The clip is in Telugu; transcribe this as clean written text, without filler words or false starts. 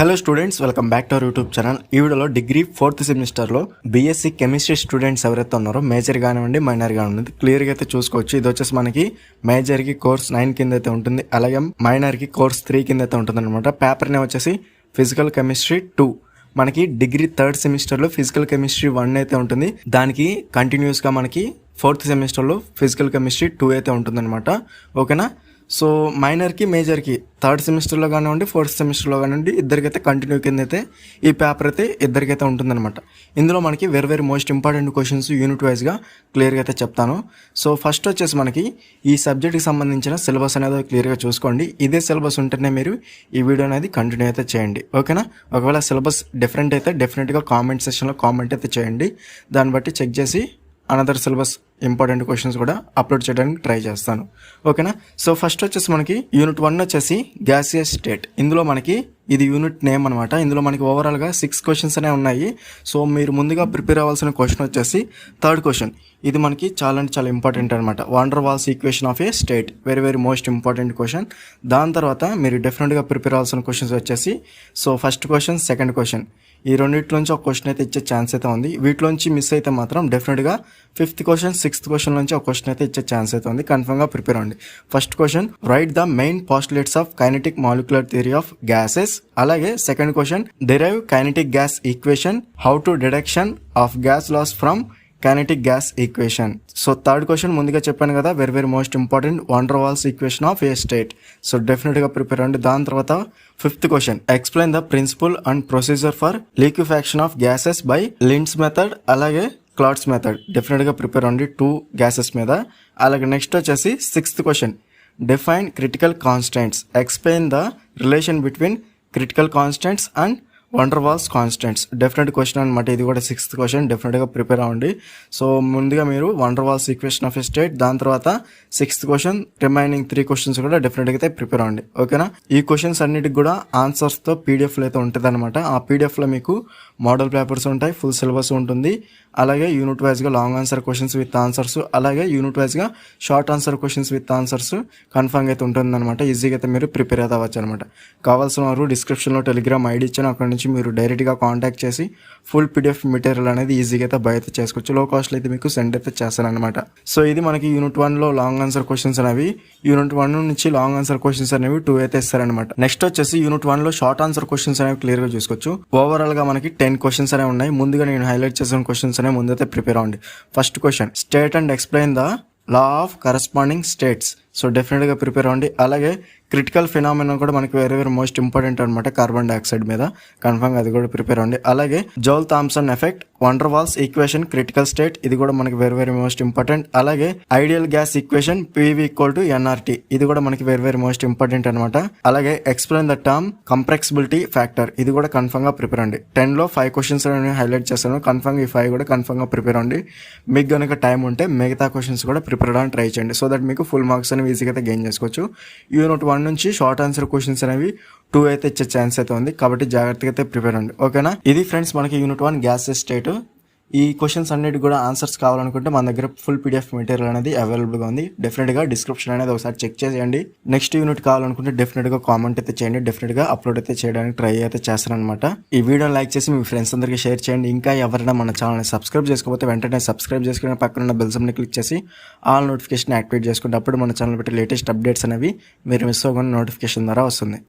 Hello students, welcome back to our YouTube channel. ఈ వీడియోలో డిగ్రీ 4th సెమిస్టర్లో బీఎస్సీ కెమిస్ట్రీ స్టూడెంట్స్ ఎవరైతే ఉన్నారో మేజర్ కానివ్వండి మైనర్ కానివ్వండి క్లియర్గా అయితే చూసుకోవచ్చు. ఇది వచ్చేసి మనకి మేజర్కి కోర్స్ 9 కింద అయితే ఉంటుంది, అలాగే మైనర్కి కోర్స్ 3 కింద అయితే ఉంటుంది అనమాట. పేపర్ నేమ్ వచ్చేసి ఫిజికల్ కెమిస్ట్రీ 2. మనకి డిగ్రీ 3rd సెమిస్టర్లో ఫిజికల్ కెమిస్ట్రీ 1 అయితే ఉంటుంది, దానికి కంటిన్యూస్గా మనకి 4th సెమిస్టర్లో ఫిజికల్ కెమిస్ట్రీ 2 అయితే ఉంటుందన్నమాట. ఓకేనా. సో మైనర్కి మేజర్కి 3rd సెమిస్టర్లో కానివ్వండి 4th సెమిస్టర్లో కానివ్వండి ఇద్దరికైతే కంటిన్యూ కింద అయితే ఈ పేపర్ అయితే ఇద్దరికైతే ఉంటుందన్నమాట. ఇందులో మనకి వేరే మోస్ట్ ఇంపార్టెంట్ క్వశ్చన్స్ యూనిట్ వైజ్గా క్లియర్గా అయితే చెప్తాను. సో ఫస్ట్ వచ్చేసి మనకి ఈ సబ్జెక్ట్కి సంబంధించిన సిలబస్ అనేది క్లియర్గా చూసుకోండి. ఇదే సిలబస్ ఉంటేనే మీరు ఈ వీడియో అనేది కంటిన్యూ అయితే చేయండి. ఓకేనా. ఒకవేళ సిలబస్ డిఫరెంట్ అయితే డెఫినెట్గా కామెంట్ సెక్షన్లో కామెంట్ అయితే చేయండి. దాన్ని బట్టి చెక్ చేసి అనదర్ సిలబస్ ఇంపార్టెంట్ క్వశ్చన్స్ కూడా అప్లోడ్ చేయడానికి ట్రై చేస్తాను. ఓకేనా. సో ఫస్ట్ వచ్చేసి మనకి యూనిట్ 1 వచ్చేసి గ్యాసియస్ స్టేట్. ఇందులో మనకి ఇది యూనిట్ నేమ్ అనమాట. ఇందులో మనకి ఓవరాల్గా 6 క్వశ్చన్స్ అనేవి ఉన్నాయి. సో మీరు ముందుగా ప్రిపేర్ అవ్వాల్సిన క్వశ్చన్ వచ్చేసి 3rd క్వశ్చన్. ఇది మనకి చాలా ఇంపార్టెంట్ అనమాట. Van der Waals equation of a state, very most important question. దాని తర్వాత మీరు డెఫినెట్గా ప్రిపేర్ అవ్వాల్సిన క్వశ్చన్స్ వచ్చేసి so first question, second question, ఈ రెండింటిలోంచి ఒక క్వశ్చన్ అయితే ఇచ్చే ఛాన్స్ అయితే ఉంది. వీటిలోంచి మిస్ అయితే మాత్రం డెఫినెట్గా 5th క్వశ్చన్, 6th క్వశ్చన్ నుంచి ఒక క్వశ్చన్ అయితే ఇచ్చే ఛాన్స్ అయితే ఉంది. కన్ఫర్మ్గా ప్రిపేర్ అవ్వండి. First question, right the main postulates of kinetic molecular theory of gases. అలాగే second question, derive kinetic gas equation, how to deduction of gas laws from kinetic gas equation. So 3rd question ముందుగా చెప్పాను కదా, very most important, van der Waals equation of a state. So డెఫినెట్గా ప్రిపేర్ అవ్వండి. దాని తర్వాత 5th question, explain the principle and procedure for liquefaction of gases by Linde's method అలాగే క్లాట్స్ మెథడ్. డెఫినెట్గా ప్రిపేర్ అవ్వండి 2 గ్యాసెస్ మీద. అలాగే నెక్స్ట్ వచ్చేసి 6th question, define critical constants, explain the relation between critical constants and van der Waals constants. Definite question అనమాట. ఇది కూడా 6th క్వశ్చన్. డెఫినెట్గా ప్రిపేర్ అవ్వండి. సో ముందుగా మీరు van der Waals equation of a state, దాని తర్వాత 6th క్వశ్చన్, రిమైనింగ్ 3 క్వశ్చన్స్ కూడా డెఫినెట్గా అయితే ప్రిపేర్ అవ్వండి. ఓకేనా. ఈ క్వశ్చన్స్ అన్నిటికి కూడా ఆన్సర్స్తో పీడిఎఫ్లో అయితే ఉంటుంది అనమాట. ఆ పీడిఎఫ్లో మీకు మోడల్ పేపర్స్ ఉంటాయి, ఫుల్ సిలబస్ ఉంటుంది, అలాగే యూనిట్ వైజ్గా long answer questions with answers, అలాగే యూనిట్ వైజ్గా short answer questions with answers confirm అయితే ఉంటుంది అనమాట. ఈజీగా అయితే మీరు ప్రిపేర్ అయితే అవ్వచ్చు అనమాట. కావాల్సిన వారు డిస్క్రిప్షన్లో టెలిగ్రామ్ ఐడి ఇచ్చాను, అక్కడ నుంచి మీరు డైరెక్ట్గా కాంటాక్ట్ చేసి ఫుల్ పీడిఎఫ్ మెటీరియల్ అనేది ఈజీగా అయితే బై అయితే చేసుకోవచ్చు. లో కాస్ట్లో అయితే మీకు సెండ్ అయితే చేస్తాను అనమాట. సో ఇది మనకి యూనిట్ 1లో లాంగ్ ఆన్సర్ క్వశ్చన్స్ అనేవి. యూనిట్ 1 నుంచి లాంగ్ ఆన్సర్ క్వశ్చన్స్ అనేవి 2 అయితే ఇస్తారనమాట. నెక్స్ట్ వచ్చేసి యూనిట్ 1లో షార్ట్ ఆన్సర్ క్వశ్చన్స్ అనేవి క్లియర్గా చూసుకోవచ్చు. ఓవరాల్ గా మనకి 10 క్వశ్చన్స్ అనేవి ఉన్నాయి. ముందుగా నేను హైలైట్ చేసిన క్వశ్చన్స్ అనేవి ముందైతే ప్రిపేర్ అవ్వండి. First question, state and explain the law of corresponding states. So డెఫినెట్గా ప్రిపేర్ అవ్వండి. అలాగే క్రిటికల్ ఫినామినా కూడా మనకి వెరీ మోస్ట్ ఇంపార్టెంట్ అనమాట, కార్బన్ డైఆక్సైడ్ మీద. కన్ఫర్మ్ అది కూడా ప్రిపేర్ అవ్వండి. అలాగే Joule Thomson effect, van der Waals equation, critical state, ఇది కూడా మనకి వెరీ మోస్ట్ ఇంపార్టెంట్. అలాగే ideal gas equation PV = NRT, ఇది కూడా మనకి వెరీ మోస్ట్ ఇంపార్టెంట్ అనమాట. అలాగే ఎక్స్ప్లెయిన్ ద టర్మ్ కంప్రెక్సిబిలిటీ ఫ్యాక్టర్, ఇది కూడా కన్ఫర్మ్ గా ప్రిపేర్ అవ్వండి. 10లో 5 క్వశ్చన్స్ హైలైట్ చేస్తాను. కన్ఫర్మ్ ఈ 5 కూడా కన్ఫర్మ్ గా ప్రిపేర్ అవ్వండి. మీకు కనుక టైం ఉంటే మిగతా క్వశ్చన్స్ కూడా ప్రిపేర్ అవ్వడానికి ట్రై చేయండి. సో దట్ మీకు ఫుల్ మార్క్స్ అనేవి ఈజీగా అయితే గెయిన్ చేసుకోవచ్చు. యూనిట్ 1 నుంచి షార్ట్ ఆన్సర్ క్వశ్చన్స్ అనేవి 2 అయితే ఇచ్చే ఛాన్స్ అయితే ఉంది, కాబట్టి జాగ్రత్తగా అయితే ప్రిపేర్ అవ్వండి. ఓకేనా. ఇది ఫ్రెండ్స్ మనకి యూనిట్ 1 గ్యాసెస్ స్టేట్. ఈ క్వశ్చన్స్ అన్నిటి కూడా ఆన్సర్స్ కావాలనుకుంటే మన దగ్గర ఫుల్ పీడిఎఫ్ మెటీరియల్ అనేది అవైలబుల్గా ఉంది. డెఫినెట్గా డిస్క్రిప్షన్ అనేది ఒకసారి చెక్ చేయండి. నెక్స్ట్ యూనిట్ కావాలనుకుంటే డెఫినెట్గా కామెంట్ అయితే చేయండి. డెఫినెట్గా అప్లోడ్ అయితే చేయడానికి ట్రై అయితే చేస్తాను అనమాట. ఈ వీడియోని లైక్ చేసి మీ ఫ్రెండ్స్ అందరికీ షేర్ చేయండి. ఇంకా ఎవరైనా మన ఛానల్ని సబ్స్క్రైబ్ చేసుకోకపోతే వెంటనే సబ్స్క్రైబ్ చేసుకుని పక్కన ఉన్న బెల్ సింబల్ని క్లిక్ చేసి ఆల్ నోటిఫికేషన్ యాక్టివేట్ చేసుకుంటే అప్పుడు మన ఛానల్ పెట్టి లేటెస్ట్ అప్డేట్స్ అనేవి మీరు మిస్ అవ్వకుండా నోటిఫికేషన్ ద్వారా వస్తుంది.